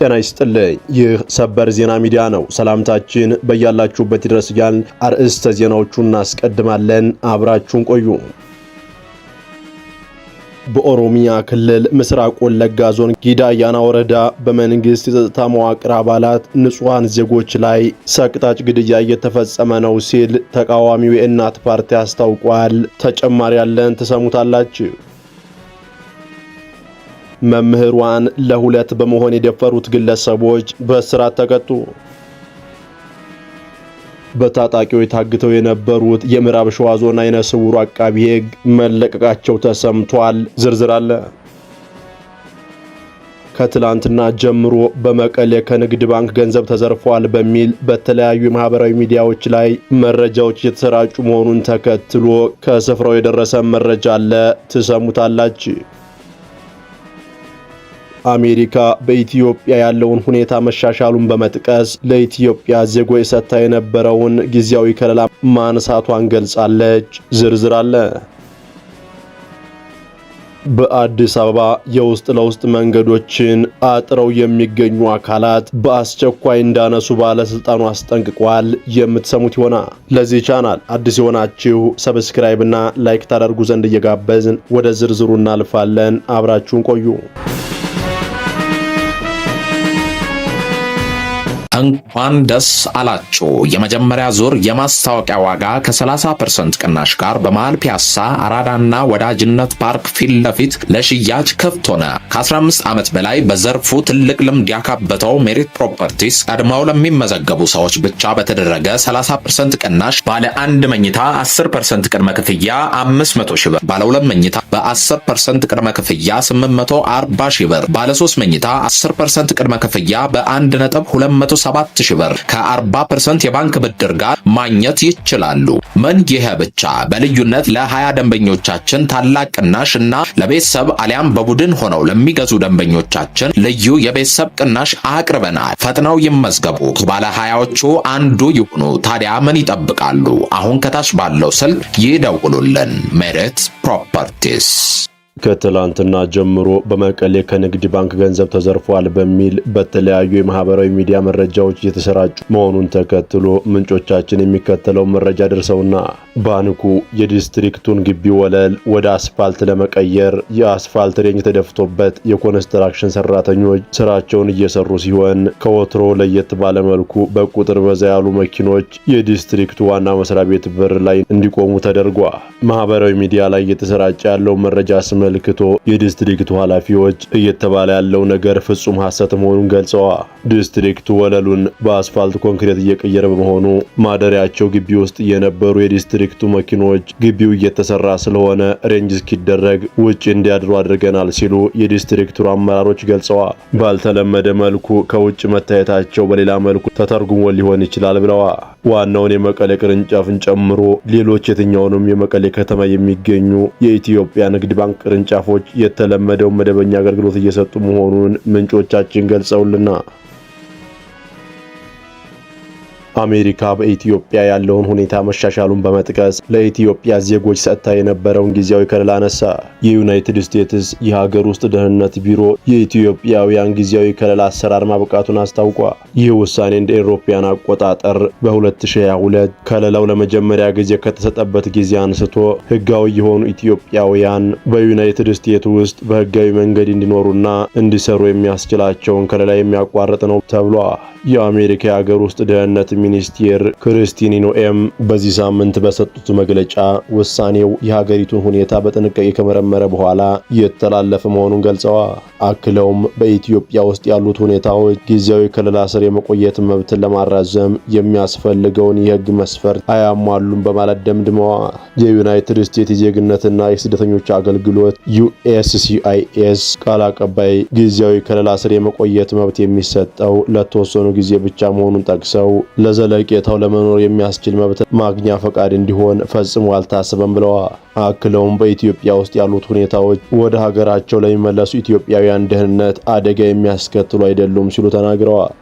ጤና ይስጥልኝ። ይህ ሰበር ዜና ሚዲያ ነው። ሰላምታችን በያላችሁበት ይድረስ እያልን አርዕስተ ዜናዎቹን እናስቀድማለን። አብራችሁን ቆዩ። በኦሮሚያ ክልል ምስራቅ ወለጋ ዞን ጊዳ አያና ወረዳ በመንግስት የጸጥታ መዋቅር አባላት ንጹሃን ዜጎች ላይ ሰቅጣጭ ግድያ እየተፈጸመ ነው ሲል ተቃዋሚው የእናት ፓርቲ አስታውቋል። ተጨማሪ ያለን ተሰሙታላችሁ። መምህሯን ለሁለት በመሆን የደፈሩት ግለሰቦች በእስራት ተቀጡ። በታጣቂዎች ታግተው የነበሩት የምዕራብ ሸዋ ዞን አይነ ስውሩ አቃቢ ሕግ መለቀቃቸው ተሰምቷል። ዝርዝር አለ። ከትላንትና ጀምሮ በመቀሌ ከንግድ ባንክ ገንዘብ ተዘርፏል በሚል በተለያዩ ማህበራዊ ሚዲያዎች ላይ መረጃዎች እየተሰራጩ መሆኑን ተከትሎ ከስፍራው የደረሰ መረጃ አለ። ትሰሙታላችሁ። አሜሪካ በኢትዮጵያ ያለውን ሁኔታ መሻሻሉን በመጥቀስ ለኢትዮጵያ ዜጎች ሰጥታ የነበረውን ጊዜያዊ ከለላ ማንሳቷን ገልጻለች። ዝርዝር አለ። በአዲስ አበባ የውስጥ ለውስጥ መንገዶችን አጥረው የሚገኙ አካላት በአስቸኳይ እንዳነሱ ባለስልጣኑ አስጠንቅቋል። የምትሰሙት ይሆናል። ለዚህ ቻናል አዲስ የሆናችሁ ሰብስክራይብ እና ላይክ ታደርጉ ዘንድ እየጋበዝን ወደ ዝርዝሩ እናልፋለን። አብራችሁን ቆዩ። እንኳን ደስ አላችሁ። የመጀመሪያ ዙር የማስታወቂያ ዋጋ ከ30% ቅናሽ ጋር በመሃል ፒያሳ አራዳና ወዳጅነት ፓርክ ፊት ለፊት ለሽያጭ ክፍት ሆነ። ከ15 ዓመት በላይ በዘርፉ ትልቅ ልምድ ያካበተው ሜሪት ፕሮፐርቲስ ቀድመው ለሚመዘገቡ ሰዎች ብቻ በተደረገ 30% ቅናሽ ባለ 1 መኝታ 10% ቅድመ ክፍያ 500 ሺህ ብር፣ ባለ 2 መኝታ በ10% ቅድመ ክፍያ 840 ሺህ ብር፣ ባለ 3 መኝታ 10% ቅድመ ክፍያ በ1.2 7,000 ብር ከ40% የባንክ ብድር ጋር ማግኘት ይችላሉ። ምን ይሄ ብቻ! በልዩነት ለ20 ደንበኞቻችን ታላቅ ቅናሽ እና ለቤተሰብ አሊያም በቡድን ሆነው ለሚገዙ ደንበኞቻችን ልዩ የቤተሰብ ቅናሽ አቅርበናል። ፈጥነው ይመዝገቡ፣ ከባለ 20ዎቹ አንዱ ይሁኑ። ታዲያ ምን ይጠብቃሉ? አሁን ከታች ባለው ስልክ ይደውሉልን። ሜሪት ፕሮፐርቲስ። ከትላንትና ጀምሮ በመቀሌ ከንግድ ባንክ ገንዘብ ተዘርፏል በሚል በተለያዩ የማህበራዊ ሚዲያ መረጃዎች እየተሰራጩ መሆኑን ተከትሎ ምንጮቻችን የሚከተለው መረጃ ደርሰውና ባንኩ የዲስትሪክቱን ግቢ ወለል ወደ አስፋልት ለመቀየር የአስፋልት ሬንጅ ተደፍቶበት የኮንስትራክሽን ሰራተኞች ስራቸውን እየሰሩ ሲሆን ከወትሮ ለየት ባለመልኩ በቁጥር በዛ ያሉ መኪኖች የዲስትሪክቱ ዋና መስሪያ ቤት በር ላይ እንዲቆሙ ተደርጓል። ማህበራዊ ሚዲያ ላይ እየተሰራጨ ያለው መረጃ መልክቶ የዲስትሪክቱ ኃላፊዎች እየተባለ ያለው ነገር ፍጹም ሐሰት መሆኑን ገልጸዋል። ዲስትሪክቱ ወለሉን በአስፋልት ኮንክሪት እየቀየረ በመሆኑ ማደሪያቸው ግቢ ውስጥ የነበሩ የዲስትሪክቱ መኪኖች ግቢው እየተሰራ ስለሆነ ሬንጅ እስኪደረግ ውጭ እንዲያድሩ አድርገናል ሲሉ የዲስትሪክቱ አመራሮች ገልጸዋል። ባልተለመደ መልኩ ከውጭ መታየታቸው በሌላ መልኩ ተተርጉሞ ሊሆን ይችላል ብለዋል። ዋናውን የመቀሌ ቅርንጫፍን ጨምሮ ሌሎች የትኛውንም የመቀሌ ከተማ የሚገኙ የኢትዮጵያ ንግድ ባንክ ቅርንጫፎች የተለመደው መደበኛ አገልግሎት እየሰጡ መሆኑን ምንጮቻችን ገልጸውልና አሜሪካ በኢትዮጵያ ያለውን ሁኔታ መሻሻሉን በመጥቀስ ለኢትዮጵያ ዜጎች ሰጥታ የነበረውን ጊዜያዊ ከለላ አነሳ። የዩናይትድ ስቴትስ የሀገር ውስጥ ደህንነት ቢሮ የኢትዮጵያውያን ጊዜያዊ ከለላ አሰራር ማብቃቱን አስታውቋል። ይህ ውሳኔ እንደ አውሮፓውያን አቆጣጠር በ2022 ከለላው ለመጀመሪያ ጊዜ ከተሰጠበት ጊዜ አንስቶ ህጋዊ የሆኑ ኢትዮጵያውያን በዩናይትድ ስቴትስ ውስጥ በህጋዊ መንገድ እንዲኖሩና እንዲሰሩ የሚያስችላቸውን ከለላ የሚያቋርጥ ነው ተብሏል። የአሜሪካ የሀገር ውስጥ ደህንነት ሚኒስቴር ክርስቲን ኖኤም በዚህ ሳምንት በሰጡት መግለጫ ውሳኔው የሀገሪቱን ሁኔታ በጥንቃቄ ከመረመረ በኋላ የተላለፈ መሆኑን ገልጸዋል። አክለውም በኢትዮጵያ ውስጥ ያሉት ሁኔታዎች ጊዜያዊ ከለላ ስር የመቆየት መብትን ለማራዘም የሚያስፈልገውን የህግ መስፈርት አያሟሉም በማለት ደምድመዋል። የዩናይትድ ስቴትስ የዜግነትና የስደተኞች አገልግሎት USCIS ቃል አቀባይ ጊዜያዊ ከለላ ስር የመቆየት መብት የሚሰጠው ለተወሰኑ ጊዜ ብቻ መሆኑን ጠቅሰው ለዘለቄታው ለመኖር የሚያስችል መብት ማግኛ ፈቃድ እንዲሆን ፈጽሞ አልታሰበም ብለዋል። አክለውም በኢትዮጵያ ውስጥ ያሉት ሁኔታዎች ወደ ሀገራቸው ለሚመለሱ ኢትዮጵያውያን ደህንነት አደጋ የሚያስከትሉ አይደሉም ሲሉ ተናግረዋል።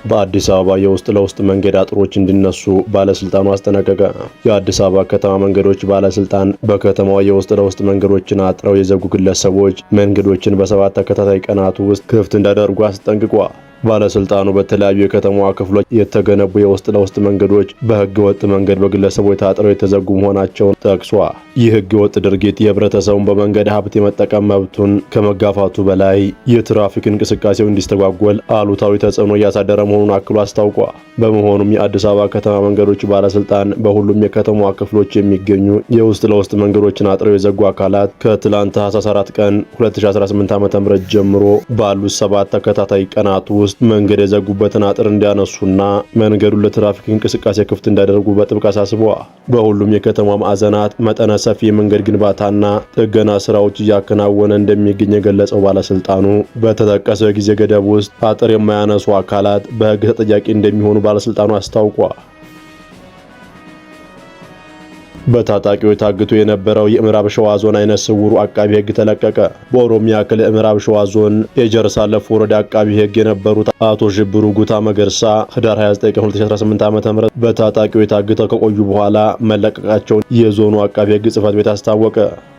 በአዲስ አበባ የውስጥ ለውስጥ መንገድ አጥሮች እንዲነሱ ባለስልጣኑ አስጠነቀቀ። የአዲስ አበባ ከተማ መንገዶች ባለስልጣን በከተማዋ የውስጥ ለውስጥ መንገዶችን አጥረው የዘጉ ግለሰቦች መንገዶችን በ7 ተከታታይ ቀናት ውስጥ ክፍት እንዳደርጉ አስጠንቅቋል። ባለስልጣኑ በተለያዩ የከተማዋ ክፍሎች የተገነቡ የውስጥ ለውስጥ መንገዶች በህገ ወጥ መንገድ በግለሰቦች ታጥረው የተዘጉ መሆናቸውን ጠቅሷል። ይህ ህገ ወጥ ድርጊት የህብረተሰቡን በመንገድ ሀብት የመጠቀም መብቱን ከመጋፋቱ በላይ የትራፊክ እንቅስቃሴው እንዲስተጓጎል አሉታዊ ተጽዕኖ እያሳደረ መሆኑን አክሎ አስታውቋል። በመሆኑም የአዲስ አበባ ከተማ መንገዶች ባለስልጣን በሁሉም የከተማዋ ክፍሎች የሚገኙ የውስጥ ለውስጥ መንገዶችን አጥረው የዘጉ አካላት ከትላንት ታህሳስ 4 ቀን 2018 ዓ.ም ጀምሮ ባሉት 7 ተከታታይ ቀናት ውስጥ መንገድ የዘጉበትን አጥር እንዲያነሱና መንገዱን ለትራፊክ እንቅስቃሴ ክፍት እንዲያደርጉ በጥብቅ አሳስበዋል። በሁሉም የከተማ ማዕዘናት መጠነ ሰፊ የመንገድ ግንባታና ጥገና ስራዎች እያከናወነ እንደሚገኝ የገለጸው ባለስልጣኑ በተጠቀሰው የጊዜ ገደብ ውስጥ አጥር የማያነሱ አካላት በህግ ተጠያቂ እንደሚሆኑ ባለስልጣኑ አስታውቋል። በታጣቂዎች ታግቶ የነበረው የምዕራብ ሸዋ ዞን አይነ ስውሩ አቃቢ ህግ ተለቀቀ። በኦሮሚያ ክልል ምዕራብ ሸዋ ዞን የጀርሳ ለፎ ወረዳ አቃቢ ህግ የነበሩት አቶ ሽብሩ ጉታ መገርሳ ህዳር 29 ቀን 2018 ዓ.ም በታጣቂዎች ታግተው ከቆዩ በኋላ መለቀቃቸውን የዞኑ አቃቢ ህግ ጽህፈት ቤት አስታወቀ።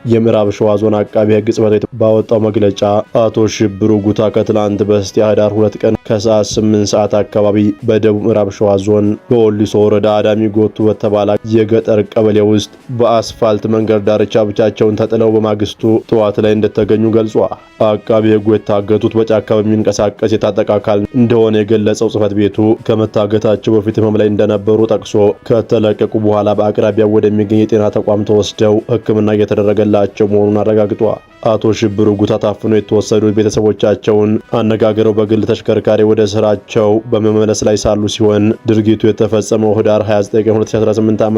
የምዕራብ ሸዋ ዞን አቃቢ ህግ ጽህፈት ቤት ባወጣው መግለጫ አቶ ሽብሩ ጉታ ከትላንት በስቲያ ህዳር 2 ቀን ከሰዓት 8 ሰዓት አካባቢ በደቡብ ምዕራብ ሸዋ ዞን በወሊሶ ወረዳ አዳሚ ጎቱ በተባለ የገጠር ቀበሌ ውስጥ በአስፋልት መንገድ ዳርቻ ብቻቸውን ተጥለው በማግስቱ ጠዋት ላይ እንደተገኙ ገልጿል። አቃቢ ህጉ የታገቱት በጫካ በሚንቀሳቀስ የታጠቀ አካል እንደሆነ የገለጸው ጽህፈት ቤቱ ከመታገታቸው በፊት ህመም ላይ እንደነበሩ ጠቅሶ ከተለቀቁ በኋላ በአቅራቢያው ወደሚገኝ የጤና ተቋም ተወስደው ሕክምና እየተደረገላቸው መሆኑን አረጋግጧል። አቶ ሽብሩ ጉታ ታፍነው የተወሰዱት ቤተሰቦቻቸውን አነጋግረው በግል ተሽከርካሪ ወደ ስራቸው በመመለስ ላይ ሳሉ ሲሆን ድርጊቱ የተፈጸመው ህዳር 29 ቀን 2018 ዓ.ም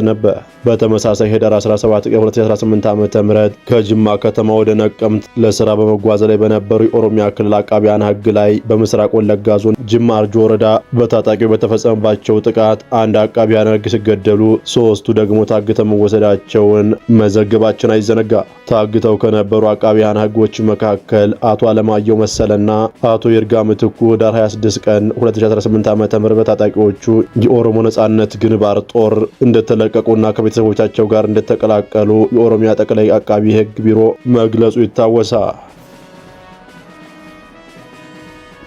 ነበር። በተመሳሳይ ህዳር 17 ቀን 2018 ዓ.ም ከጅማ ከተማ ወደ ነቀምት ለስራ በመጓዝ ላይ በነበሩ የኦሮሚያ ክልል አቃቢያን ህግ ላይ በምስራቅ ወለጋ ዞን ጅማ አርጆ ወረዳ በታጣቂው በተፈጸመባቸው ጥቃት አንድ አቃቢያን ህግ ሲገደሉ 3ቱ ደግሞ ታግተው መወሰዳቸውን መዘገባችን አይዘነጋ። ታግተው ከነበሩ አቃቢያን ህጎች መካከል አቶ አለማየሁ መሰለና አቶ ይርጋ ምትኩ ህዳር 26 ቀን 2018 ዓ.ም በታጣቂዎቹ የኦሮሞ ነጻነት ግንባር ጦር እንደተለቀቁና ከቤተሰቦቻቸው ጋር እንደተቀላቀሉ የኦሮሚያ ጠቅላይ አቃቢ ህግ ቢሮ መግለጹ ይታወሳል።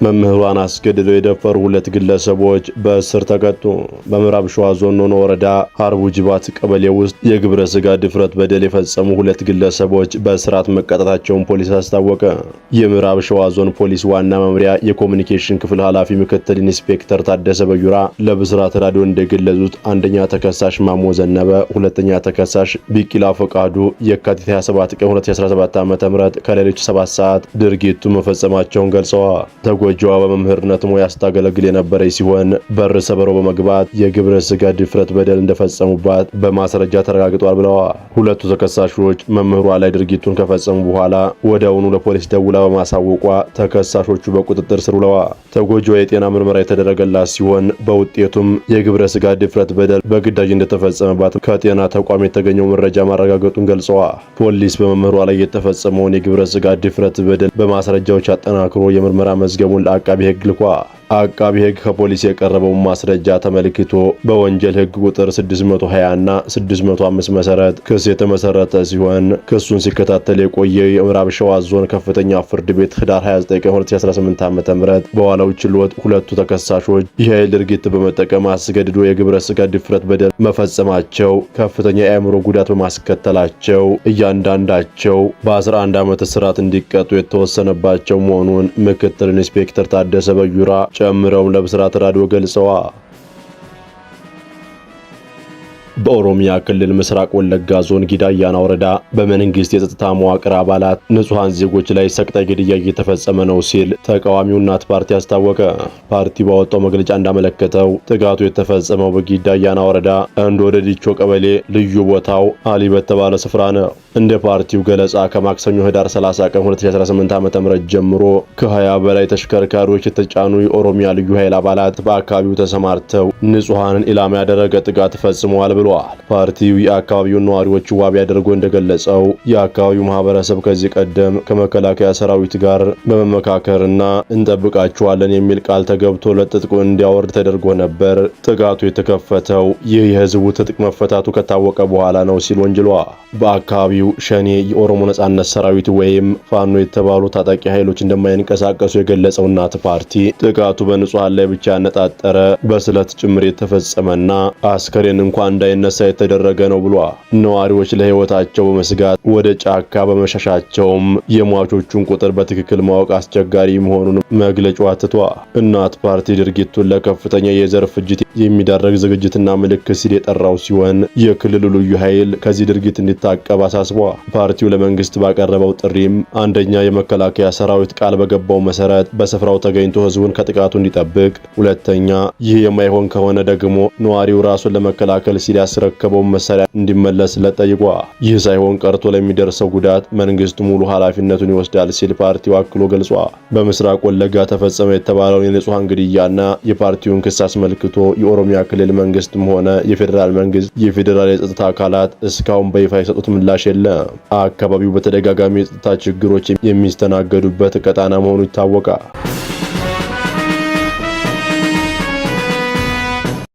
መምህሯን አስገድለው የደፈሩ 2 ግለሰቦች በእስር ተቀጡ። በምዕራብ ሸዋ ዞን ኖኖ ወረዳ ሀርቡ ጅባት ቀበሌ ውስጥ የግብረ ስጋ ድፍረት በደል የፈጸሙ 2 ግለሰቦች በእስራት መቀጣታቸውን ፖሊስ አስታወቀ። የምዕራብ ሸዋ ዞን ፖሊስ ዋና መምሪያ የኮሚኒኬሽን ክፍል ኃላፊ ምክትል ኢንስፔክተር ታደሰ በዩራ ለብስራት ራዲዮ እንደገለጹት አንደኛ ተከሳሽ ማሞ ዘነበ፣ ሁለተኛ ተከሳሽ ቢቂላ ፈቃዱ የካቲት 27 ቀን 2017 ዓ.ም ከሌሊቱ 7 ሰዓት ድርጊቱ መፈጸማቸውን ገልጸዋል። ተጎጂዋ በመምህርነት ሙያ ስታገለግል የነበረች ሲሆን በር ሰብረው በመግባት የግብረ ስጋ ድፍረት በደል እንደፈጸሙባት በማስረጃ ተረጋግጧል ብለዋል። 2ቱ ተከሳሾች መምህሯ ላይ ድርጊቱን ከፈጸሙ በኋላ ወዲያውኑ ለፖሊስ ደውላ በማሳወቋ ተከሳሾቹ በቁጥጥር ስር ውለዋል። ተጎጂዋ የጤና ምርመራ የተደረገላት ሲሆን በውጤቱም የግብረ ስጋ ድፍረት በደል በግዳጅ እንደተፈጸመባት ከጤና ተቋም የተገኘው መረጃ ማረጋገጡን ገልጸዋል። ፖሊስ በመምህሯ ላይ የተፈጸመውን የግብረ ስጋ ድፍረት በደል በማስረጃዎች አጠናክሮ የምርመራ መዝገቡን ለአቃቢ ህግ ልኳል። አቃቢ ህግ ከፖሊስ የቀረበውን ማስረጃ ተመልክቶ በወንጀል ህግ ቁጥር 620 እና 605 መሰረት ክስ የተመሰረተ ሲሆን ክሱን ሲከታተል የቆየው የምዕራብ ሸዋ ዞን ከፍተኛ ፍርድ ቤት ህዳር 29 ቀን 2018 ዓ.ም በዋለው ችሎት 2ቱ ተከሳሾች የኃይል ድርጊት በመጠቀም አስገድዶ የግብረ ስጋ ድፍረት በደል መፈጸማቸው ከፍተኛ የአእምሮ ጉዳት በማስከተላቸው እያንዳንዳቸው በ11 ዓመት እስራት እንዲቀጡ የተወሰነባቸው መሆኑን ምክትል ኢንስፔክተር ታደሰ በዩራ ጨምረው ለብስራት ራዲዮ ገልጸዋል። በኦሮሚያ ክልል ምስራቅ ወለጋ ዞን ጊዳያና ወረዳ በመንግስት የጸጥታ መዋቅር አባላት ንጹሃን ዜጎች ላይ ሰቅጣይ ግድያ እየተፈጸመ ነው ሲል ተቃዋሚው እናት ፓርቲ አስታወቀ። ፓርቲው ባወጣው መግለጫ እንዳመለከተው ጥቃቱ የተፈጸመው በጊዳያና ወረዳ እንዶደ ዲቾ ቀበሌ ልዩ ቦታው አሊ በተባለ ስፍራ ነው። እንደ ፓርቲው ገለጻ ከማክሰኞ ህዳር 30 ቀን 2018 ዓ.ም ጀምሮ ከ20 በላይ ተሽከርካሪዎች የተጫኑ የኦሮሚያ ልዩ ኃይል አባላት በአካባቢው ተሰማርተው ንጹሃንን ኢላማ ያደረገ ጥቃት ፈጽመዋል ብለዋል። ፓርቲው የአካባቢውን ነዋሪዎች ዋቢ አድርጎ እንደገለጸው የአካባቢው ማህበረሰብ ከዚህ ቀደም ከመከላከያ ሰራዊት ጋር በመመካከርና እንጠብቃቸዋለን የሚል ቃል ተገብቶ ለትጥቁ እንዲያወርድ ተደርጎ ነበር። ጥቃቱ የተከፈተው ይህ የህዝቡ ትጥቅ መፈታቱ ከታወቀ በኋላ ነው ሲል ወንጅሏል። በአካባቢው ሸኔ፣ የኦሮሞ ነጻነት ሰራዊት ወይም ፋኖ የተባሉ ታጣቂ ኃይሎች እንደማይንቀሳቀሱ የገለጸው እናት ፓርቲ ጥቃቱ በንጹሃን ላይ ብቻ ያነጣጠረ በስለት ጭምር የተፈጸመና አስከሬን እንኳን እንዳይነሳ የተደረገ ነው ብሏል። ነዋሪዎች ለህይወታቸው በመስጋት ወደ ጫካ በመሸሻቸውም የሟቾቹን ቁጥር በትክክል ማወቅ አስቸጋሪ መሆኑን መግለጫው አትቷል። እናት ፓርቲ ድርጊቱን ለከፍተኛ የዘር ፍጅት የሚዳረግ ዝግጅትና ምልክት ሲል የጠራው ሲሆን የክልሉ ልዩ ኃይል ከዚህ ድርጊት እንዲታቀብ አሳስቧል። ፓርቲው ለመንግስት ባቀረበው ጥሪም አንደኛ የመከላከያ ሰራዊት ቃል በገባው መሰረት በስፍራው ተገኝቶ ህዝቡን ከጥቃቱ እንዲጠብቅ፣ ሁለተኛ ይህ የማይሆን ከሆነ ደግሞ ነዋሪው ራሱን ለመከላከል ሲል ያስረከበውን መሳሪያ እንዲመለስለት ጠይቋል። ይህ ሳይሆን ቀርቶ ለሚደርሰው ጉዳት መንግስት ሙሉ ኃላፊነቱን ይወስዳል ሲል ፓርቲው አክሎ ገልጿል። በምስራቅ ወለጋ ተፈጸመ የተባለውን የንጹሃን ግድያና የፓርቲውን ክስ አስመልክቶ የኦሮሚያ ክልል መንግስትም ሆነ የፌዴራል መንግስት የፌዴራል የጸጥታ አካላት እስካሁን በይፋ የሰጡት ምላሽ የለም። አካባቢው በተደጋጋሚ የጸጥታ ችግሮች የሚስተናገዱበት ቀጣና መሆኑ ይታወቃል።